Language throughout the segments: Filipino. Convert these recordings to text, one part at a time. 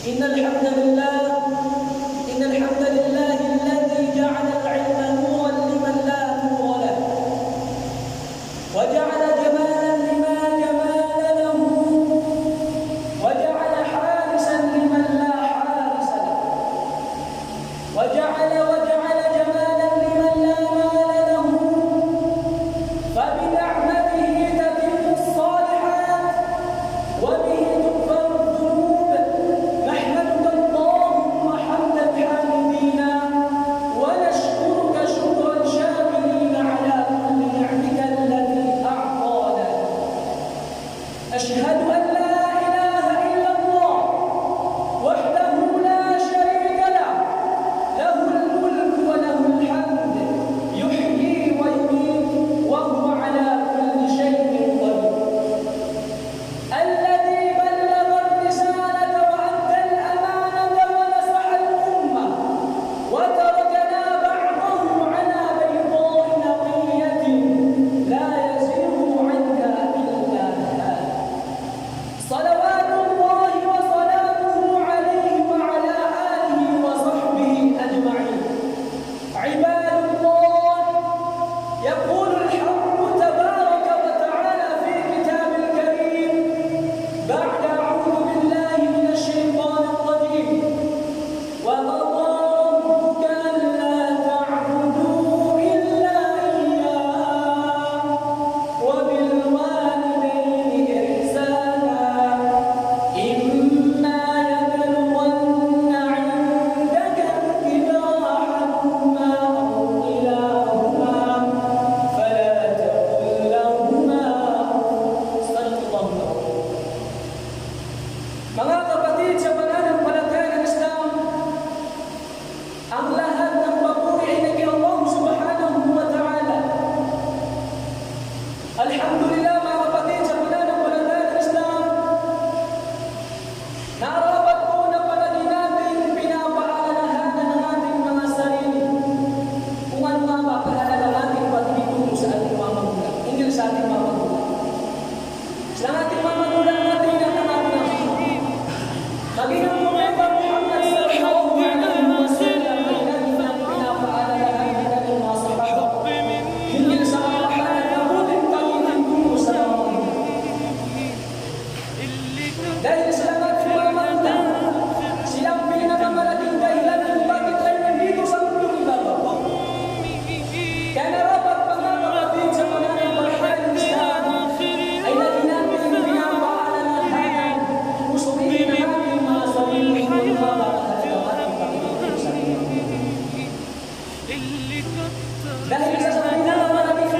إن الحمد لله إن الحمد لله الذي جعل العلم نورا لمن لا نور له وجعل جمالا لما جمال له وجعل حارسا لمن لا حارس له وجعل جمالا لمن لا مال له فبنعمته تتم الصالحات وبه تغفر الذنوب نحمدك اللهم حمد الحامدين ونشكرك شكر الشاكرين على كل نعمك التي أعطانا أشهد أن لا إله إلا الله وحده لا شريك له له الملك وله الحمد يحيي ويميت وهو على كل شيء قدير الذي بلغ الرسالة وأدى الأمانة ونصح الأمة وتركنا بعضهم على بيضاء نقية لا يزيغ عنها إلا هالك صلوات الله وسلامه عليه وعلى آله وصحبه أجمعين عباد الله يقول الحق تبارك وتعالى في كتاب الكريم بعد أعوذ بالله من الشيطان الرجيم وقضى ربك ألا تعبدوا إلا إياه وبالوالدين إحسانا إما يبلغن عندك الكبر أحدهما أو كلاهما فلا تقل لهما صدق الله العظيم. Mga kapatid sa pananampalataya ng Islam, ang lahat ng papuri ay kay Allah subhanahu wa ta'ala. Alhamdulillah mga kapatid sa pananampalataya ng Islam, narapat po na palagi natin pinapaalalahanan ng ating mga sarili kung ano nga ba kahalaga natin pagkitungo sa ating mga magulang, hindi sa ating mga magulang. Sa ating mga magulang natin at ang ating ama. Maging ang Propeta Muhammad sallallahu alaihi wasallam ay lagi nang pinapaalalahanan ng kanyang mga sahaba hinggil sa kapakanan na buting pagkitungo sa mga magulang. Dahil sa ating mga magulang, silang pinakamalaking dahilan kung bakit tayo nandito sa mundong ibabaw. Kaya narapat pa nga kapatid sa pananampalataya ng Islam ay lagi natin pinapaalalahanan kung suriin ang ating mga sarili kung ano nga ba kahalaga ating pagkitungo sa ating mga magulang. Dahil sa pinakamalaking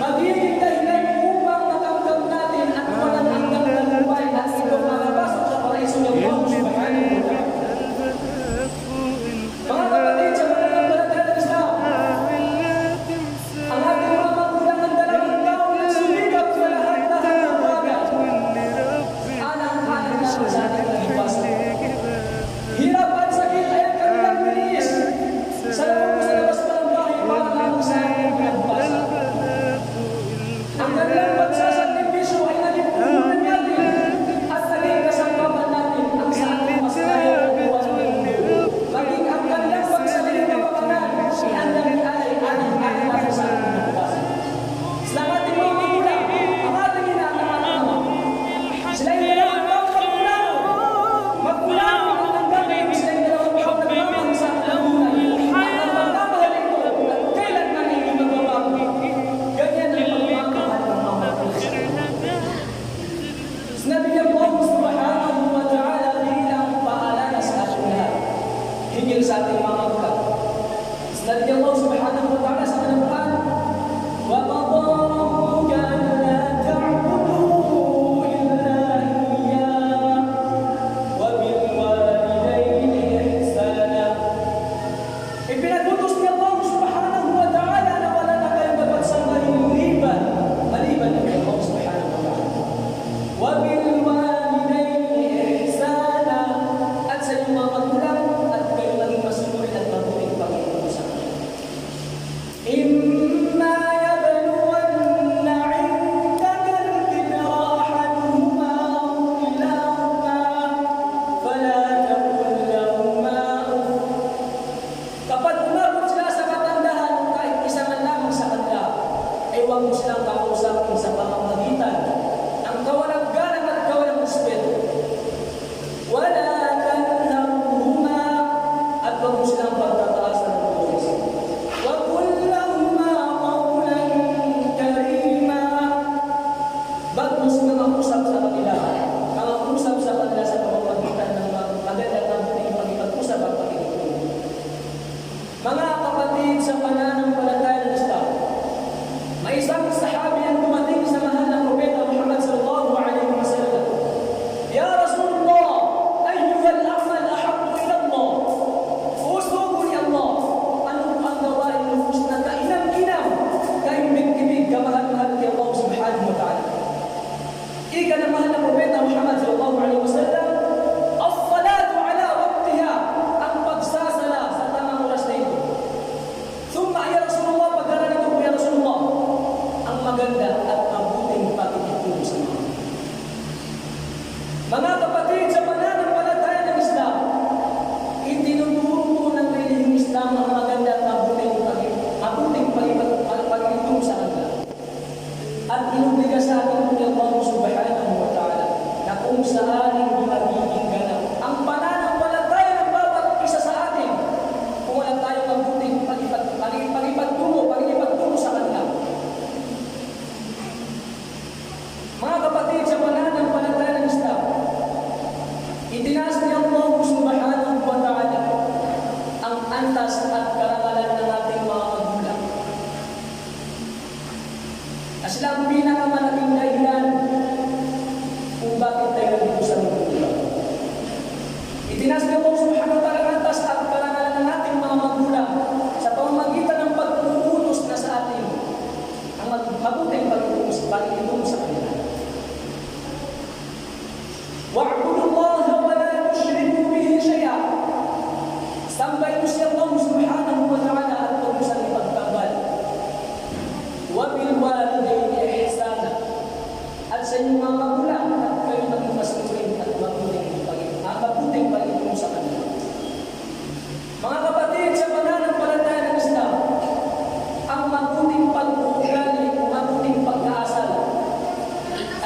magiging dahilan upang natanggap natin at walang hanggang tagumpay at ito makapasok sa paraiso ng Allah subhanahu wa ta'ala. Mga kapatid sa pananampalataya ng Islam, ang ating mga magulang ang dalawang tao na sumikap sa lahat-lahat ng bagay. Alang-alang na sa ating kalipasan. Hirap at sakit ay ang kanilang bilis. Sa labas pa ng bahay para lamang sa ating kalipasan. Ang kanilang pagsasakripisyo ay naging puhunan natin at naging kasangkapan natin ang sa ating mas kaya at buwan ng mundo. Maging ang kanilang pagsaling na pakanan ay ang nag-alay ating natin sa ating kalipasan. Sila ang ating mga magulang, ang ating ina at ang ating ama. Sila yung dalawang taong pagmulano Mga kapatid, sa pananampalataya ng Islam, itinuturo po ng relihiyong Islam ang maganda at mabuting pag-itom sa kanila. At inubliga sa atin ng Allah subhanahu wa ta'ala na kung saan magiging ganap ang pananampalataya ng bawat isa sa atin kung wala tayong mabuting pag-ipagtungo sa kanila. Mga kapatid, sa pananampalataya ng Islam, itinaas ni Allah subhanahu wa ta'ala ang antas at karangalan ng ating mga magulang. Na sila ang pinakamalaking dahilan kung bakit tayo nandito sa mundo. Itinaas ni Allah subhanahu wa ta'ala ang antas at karangalan ng ating mga magulang sa pamamagitan ng pag-uutos na sa atin ang mabuting pag-itom sa kanila. Wa'budu Allah wa la tushriku bihi shay'a. Sambay mo si Allah subhanahu wa ta'ala at huwag mo sa ipagkabal. Wa bil walidayni ihsana. At sa inyong mga magulang, kayo maging masunurin at mabuting pag-itom sa kanila. Mga kapatid, sa pananampalataya ng Islam, ang mabuting pag-uugali, mabuting pag-aasal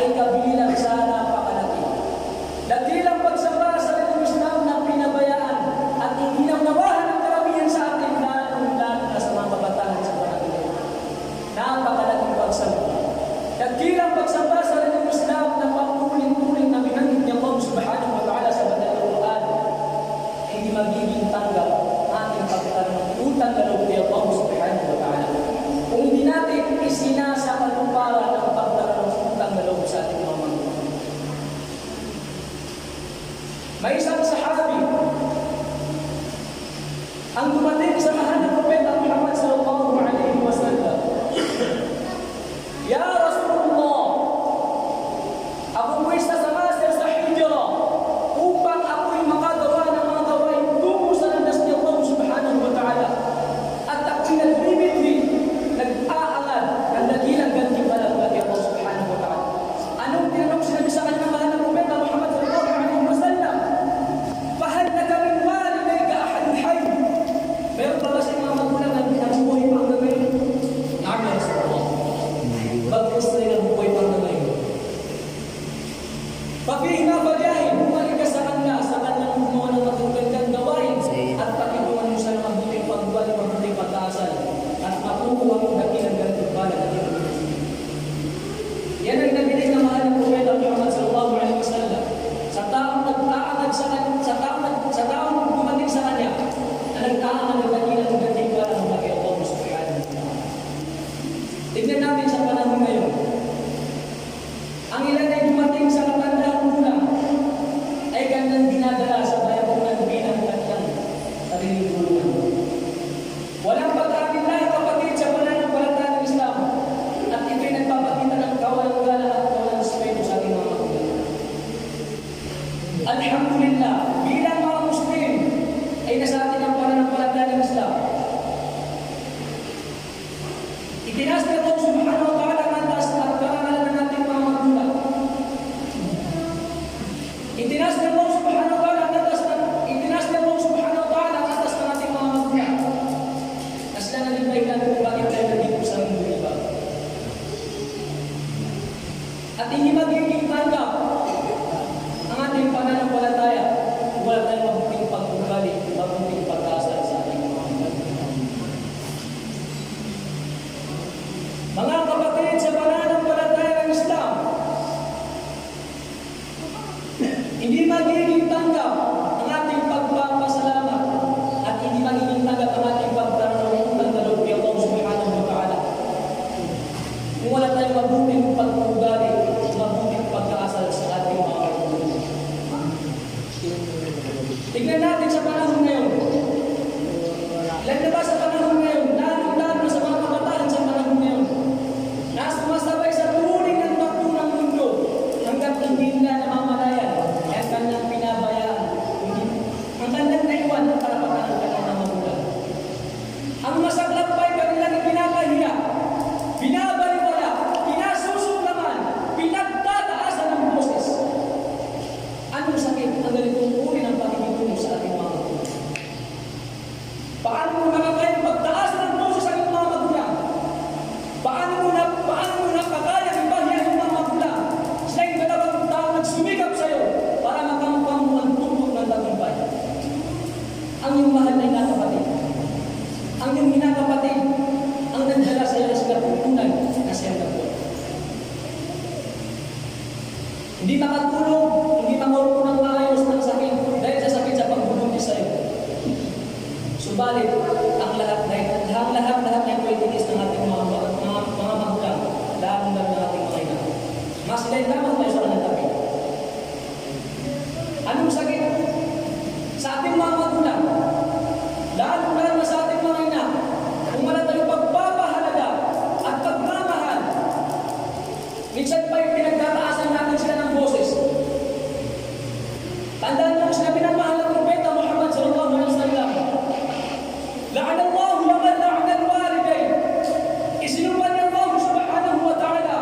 ay kabilang sa napakalaki. Dakilang pagsamba sa relihiyong Islam na pinabayaan at iginawnawahan ng karamihan sa atin lalong-lalo na sa mga kabataan sa panahon ngayon. Napakalaking pagsamba. Dakilang pagsamba sa relihiyong Islam na paulit-ulit na binanggit ni Allah subhanahu wa ta'ala sa banal na Quran ay hindi magiging tanggap ating pagkakautang na loob ni Allah subhanahu wa ta'ala. Kung hindi natin isinasa katuparan ng pagkakautang na loob sa ating mga magulang. May isang sahabi ang dumating sa mahal na Propeta Muhammad sallallahu alaihi wasallam. Ya Rasulullah, ako po'y sasamaster sa hijrah upang ako'y makagawa ng mga gawain tungo sa landas ni Allah subhanahu wa ta'ala. At ako'y nagbibigli, nag-aangal ng dakilang gantimpala kay Allah subhanahu wa ta'ala. Anong tinanong sinabi sa kanya mahal na Propeta Muhammad sallallahu alaihi wasallam? Fahal na kami walidayka ahadun hayy? Meron ba kasi mga magulang na buhay pa hanggang ngayon? Na'am ya Rasulullah. Bagkus na yung buhay pa hanggang ngayon. Pafihna fajahid, bumalik ka sa kanyang gumawa ng magagandang gawain at pakitungan mo siya ng mabuting pagbuwali, mabuting pag-aasal at makukuha mo dakilang gantimpala na tinutulog. Yan ang nabilis na mahal ng Propeta Muhammad sallallahu alaihi wasallam sa taong nag-aangad sa taong dumating sa kanya na nag-aangad ng dakilang gantimpala ng kay Allah subhanahu wa ta'ala. Tignan natin sa panahon ngayon. Ang ilan ay dumating sa katandang gulang ay kanyang dinadala sa bayabunan bilang kanyang sariling gulungan. Walang pag-aamin-lahi kapatid sa pananampalataya ng Islam at ito'y nagpapakita ng kawalang-galang at kawalang respeto sa ating mga magulang. Alhamdulillah, bilang mga Muslim ay nasa atin ang pananampalataya ng Islam. Itinaas ni Allah subhanahu wa ta'ala ang antas at karangalan ng ating mga magulang. Itinaas ni Allah subhanahu wa ta'ala ang antas ng ating mga magulang. Na sila naging dahilan kung bakit tayo nandito sa mundo iba. At hindi magiging tanggap ang ating pananampalataya kung wala tayong mabuting pag-ugali, mabuting pag-aasal sa ating mga magulang. Mga kapatid, sa pananampalataya ng Islam, hindi magiging tanggap ang ating pagpapasalamat at hindi magiging tanggap ang ating pagdaranautang na loob ni Allah subhanahu wa ta'ala kung wala tayong mabuting pag-ugali, mabuting pag-aasal sa ating mga magulang. Tignan natin sa panahon ngayon. Ilan na ba sa panahon ngayon? Lalo-lalo sa mga kabataan sa panahon ngayon na sumasabay sa turing ng takbo ng mundo hanggang hindi nila namamalayan at kanyang pinabayaan. Ang kanyang naiwan ng karapatan ng kanyang mga magulang. Ang masaklap pa ay kanilang ipinapahiya, binabaliwala, pinasusulungan, pinagtataasan ng boses. anong sakit ang ganitong uri ng pakikitungo sa ating mga magulang? Paano mo nakakaya pagtaas ng boses sa iyong mga magulang? Paano mo nakakaya ibahiyan ng mga magulang? Sila yung dalawang taong nagsumikap sa iyo para makamukha mo ang tumbok ng tagumpay. Ang iyong mahal na inakapatid, ang iyong inakapatid, ang nagdala sa iyo na sila pupunan na siyang nagbuwan. Hindi makatulong, hindi makaupo ng maayos ng sakit dahil sa sakit sa pagbubuntis sa iyo. Subalit, ang lahat na ito ay tinis ng ating mga magulang, lalong ng ating mga ina. Mas sila yung lamang tayo sa kanilang tabi. Anong sakit? Sa ating mga magulang, lalong sa ating mga ina, kung wala tayong pagpapahalaga at pagmamahal, minsan pa yung pinagtataasan natin sila ng boses. Tandaan mo sinabi ng mahal ng Propeta Muhammad sallallahu alaihi wasallam, la'ana Allahu wa man la'ana al-walidayn. Isinuman ni Allah subhanahu wa ta'ala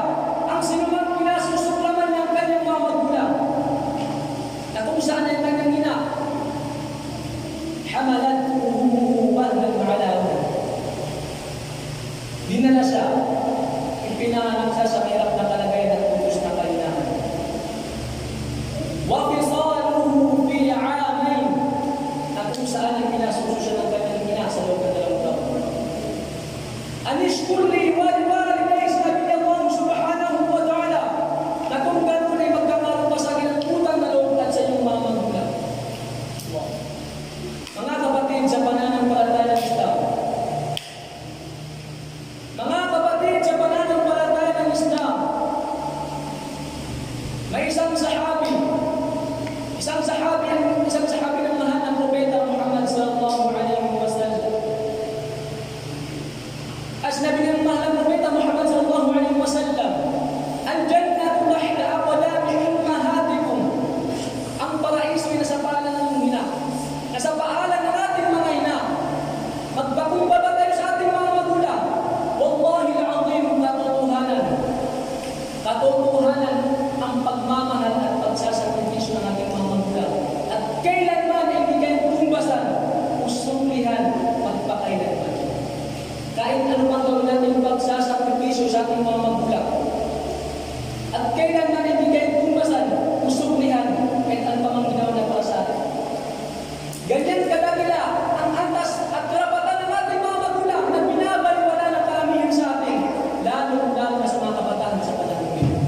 ang sinumang pinasusuklaman ng kanyang mga magulang, na kung saan ang kanyang ina hamalat wahnan ala wahnan, dinala siya, ipinanganak siya sa hirap na kalagayan at putus na kalinahan. Wa fisaluhu fi 'amayn, at kung saan ay pinasuso siya ng kanyang ina sa loob ng 2 taon. Anishkur li wa liwalidayya, sabi ni Allah subhanahu wa ta'ala, na kung ganoon ay magkakaroon pa sa akin ang utang na loob at sa iyong mga magulang. Wow. Mga kapatid sa pananampalataya ng Islam, mga kapatid sa pananampalataya ng Islam, may isang sahabi ng mahal ng Propeta Muhammad sallallahu alaihi wasallam. As nabi ng mahal ng Propeta Muhammad sallallahu alaihi wasallam, al-jannatu tahta aqdami ummahatikum. Ang paraiso ay nasa paalan ng ina, nasa paalan ng ating mga ina. Magpakumbaba tayo sa ating mga magulang. Wallahi al-azim, katotohanan ang pagmamahal at pagsasakripisyo ng ating mga magulang. At kailanman ay hindi kayo tumbasan o sumlihan magpakailanman. Kahit ano pang gawin natin pagsasakripisyo sa ating mga magulang. At kailanman ay hindi kayo tumbasan o sumlihan kahit ano pang ginawa na para sa atin. Ganyan kadagila ang antas at karapatan ng ating mga magulang na binabaliwala ng karamihan sa atin, lalo na sa mga kabataan sa panahon ngayon.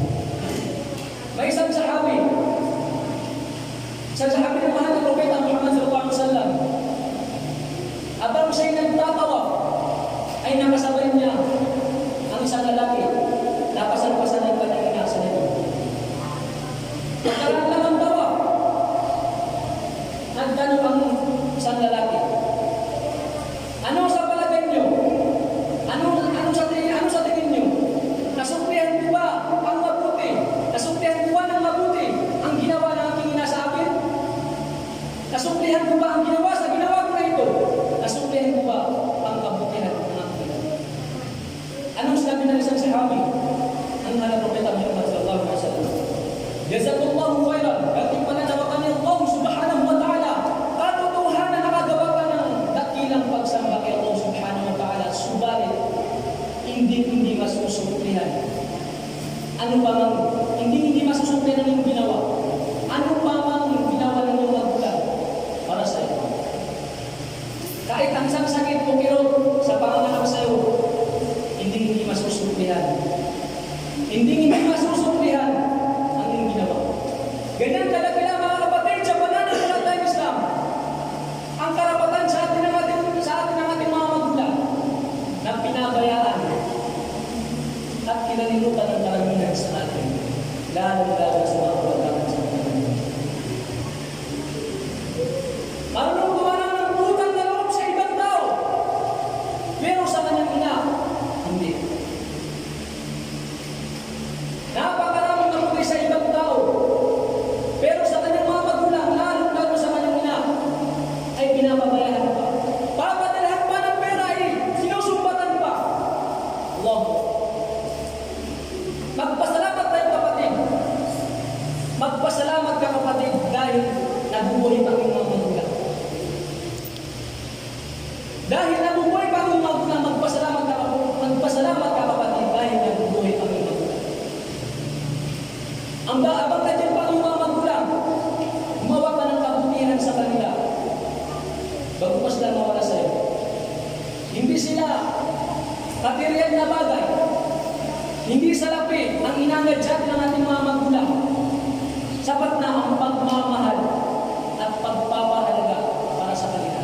May isang sahabi ng mahal ng Propeta Muhammad sallallahu alaihi wasallam, habang siya'y nagtatawaf, ay nakasabay niya ang isang lalaki, napasan-pasan ng kanyang ina sa likod. Pagkaraan lang ang tawaf, nagtanong ang isang lalaki, ano sa palagay niyo? Ano sa tingin niyo? Nasuklihan ko ba ang mabuti? Nasuklihan ko ba ng mabuti ang ginawa ng aking ina sa akin? Nasuklihan ko ba ang ginawa sa ginawa ko na ito? Nasuklihan ko ba ang kabutihan ng aking ina? Anong sabi ng isang sahabi? Ang mahal ng Propeta Muhammad sallallahu alaihi wasallam, jazakallahu khairan, dating pananawakan ni Allah subhanahu wa ta'ala, katotohanan nakagawa ka ng dakilang pagsamba kay Allah subhanahu wa ta'ala, subalit hindi masusuklihan. Ano pa mang hindi masusuklihan ang iyong ginawa. Ano pa mang ginawa ng iyong magulang para sa iyo. Kahit ang isang sakit o kirot sa panganganak sa iyo, hindi masusuklihan. Hindi masusuklihan ang iyong ginawa. salapi ang inangad sa atin ng ating mga magulang. Sapat na ang pagmamahal at pagpapahalaga para sa kanila.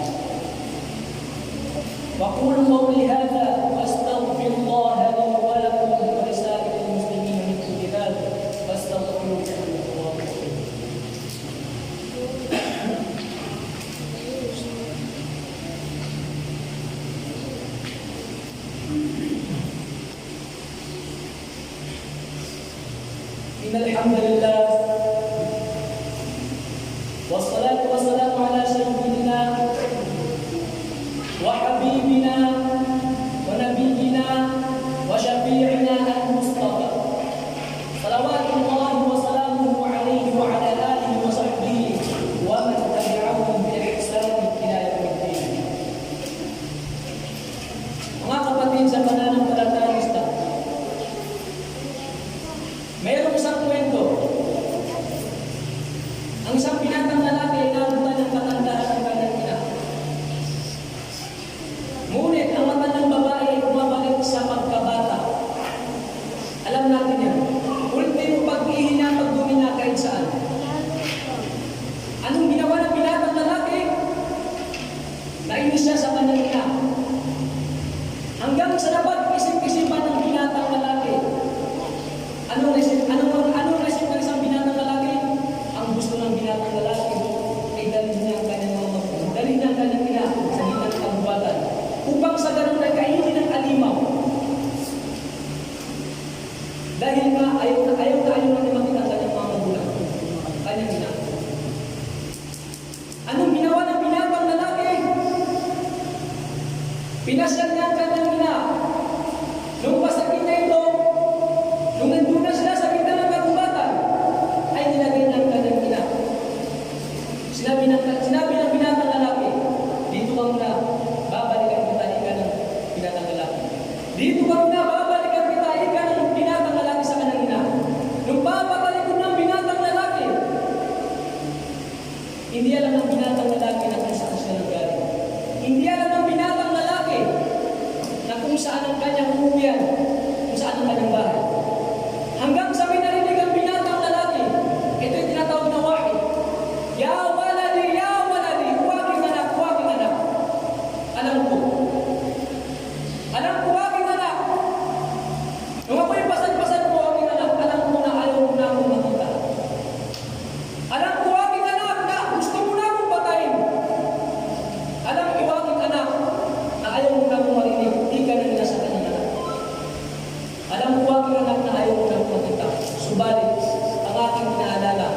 وَقُولُوا قَوْلِي هَذَا وَأَسْتَغْفِرُ اللَّهَ لِي وَلَكُمْ وَلِسَائِرِ الْمُسْلِمِينَ مِنْ كُلِّ ذَنبٍ فَاسْتَغْفِرُوهُ إِنَّهُ هُوَ الْغَفُورُ إن الحمد لله والصلاة والسلام على سيدنا وحبيبنا ونبينا وشفيعنا المصطفى صلوات الله وسلامه عليه وعلى آله وصحبه ومن تبعهم بإحسان إلى يوم الدين. Mga kapatid sa pananampalatayang Islam, mayroong isang kwento. Ang isang binatang lalaki ay nabutan ng katandahan ng kanyang ina. Ngunit ang mata ng babae ay bumabalik sa pagkabata. Alam natin yan. Ultimo pag-ihina, pagdumina kahit saan. Anong ginawa ng binatang lalaki? Nainis siya sa kanyang ina. Hanggang sa dapat isip-isipan ng binatang lalaki. Anong naisip ng isang binatang lalaki? Ang gusto ng binatang lalaki ay dalhin niya ang kanyang mga magulang. Dalhin niya ang kanyang ina sa gitna ng kabuwatan. Upang sa ganun ay kainin ng alimaw. Dahil nga ayaw na makita ang kanyang mga magulang. Kanyang ina. Anong ginawa ng binatang lalaki? Pinasyal niya ang kanyang ina. Nung pasakit niya ito, nung nandun na sila sa gitna ng kagubatan, ay nilagay niya ang kanyang ina. Sinabi ng binatang lalaki, dito ka muna, babalikan kita, ika ng binatang lalaki. Dito ka muna, babalikan kita, ika ng binatang lalaki sa kanyang ina. Nung babalik ng binatang lalaki, hindi alam ng binatang lalaki na kung saan siya nanggaling. Hindi alam ng binatang lalaki na kung saan ang kanyang umuwian, kung saan ang kanyang bahay. Hanggang sa pinarinig ang binatang lalaki, ito yung tinatawag na wahid. Ya waladi, huwaging anak. Alam ko, huwaging anak. Nung ako'y pasan-pasan mo, huwaging anak, alam ko na ayaw mo na akong makita. Alam ko, huwaging anak, na gusto mo na akong patayin. Alam ko, huwaging anak, na ayaw mo na akong marinig, di ka na nila sa kanyang anak. Alam ko, huwaging anak, na ayaw mo na akong makita. Subalit, ang aking inaalala,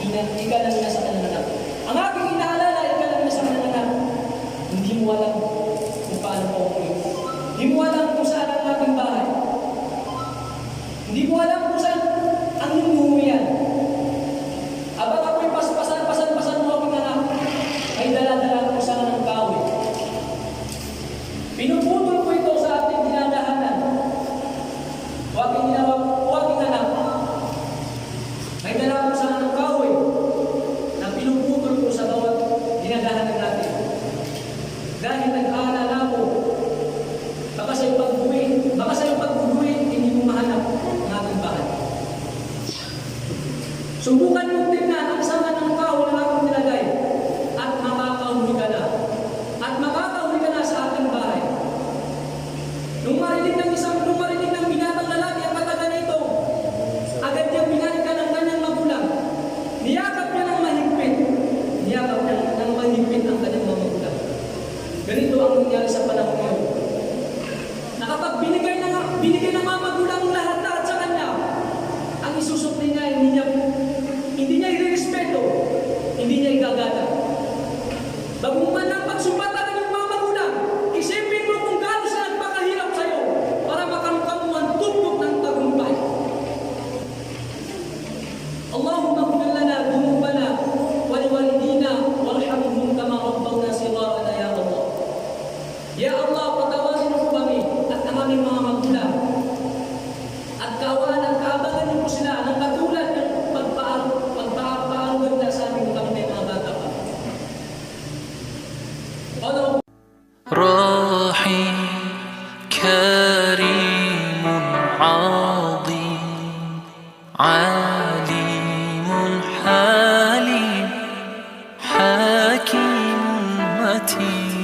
ika na nila sa kanyang anak. Ang aking inaalala, ika na nila sa kanyang anak. Hindi mo alam kung paano po ako. Hindi mo alam kung saan ang aking bahay. Hindi mo alam kung saan ang numuwian. Abang ako'y pasan mo aking anak, ay dala-dala ko sana ng kahoy. Pinuputol ko ito sa ating dinadahanan. Huwaging anak, may dala ko sana ng kahoy na pinuputol ko sa bawat dinadahanan natin. Dahil nag-aalala ko, baka sa iyong pagbubuhay, hindi mo mahanap ang ating bahay. Subukan mong tingnan ang sama ng kahoy na aking nilagay at makakahuli ka na. At makakahuli ka na sa ating bahay. Nung marinig ng binatang lalaki ang kataga na ito, agad niyang binalikan ng kanyang magulang. Niyakap niya ng mahigpit ang kanyang magulang. Ganito ang nangyari sa panahon ngayon. Nakapag binigay ng mga magulang lahat sa kanya, ang isusukli niya, hindi niya i-respeto, hindi niya igagana. Bagong man ang pagsumbatan ng mga magulang, isipin mo kung gaano siya nagpakahirap sa iyo para makamukha mo ang tumbok ng tagumpay. Allahumma ighfir lana dhunubana wa liwalidina warhamhum kama rabbawna shighara ya Allah. Ya Allah, team.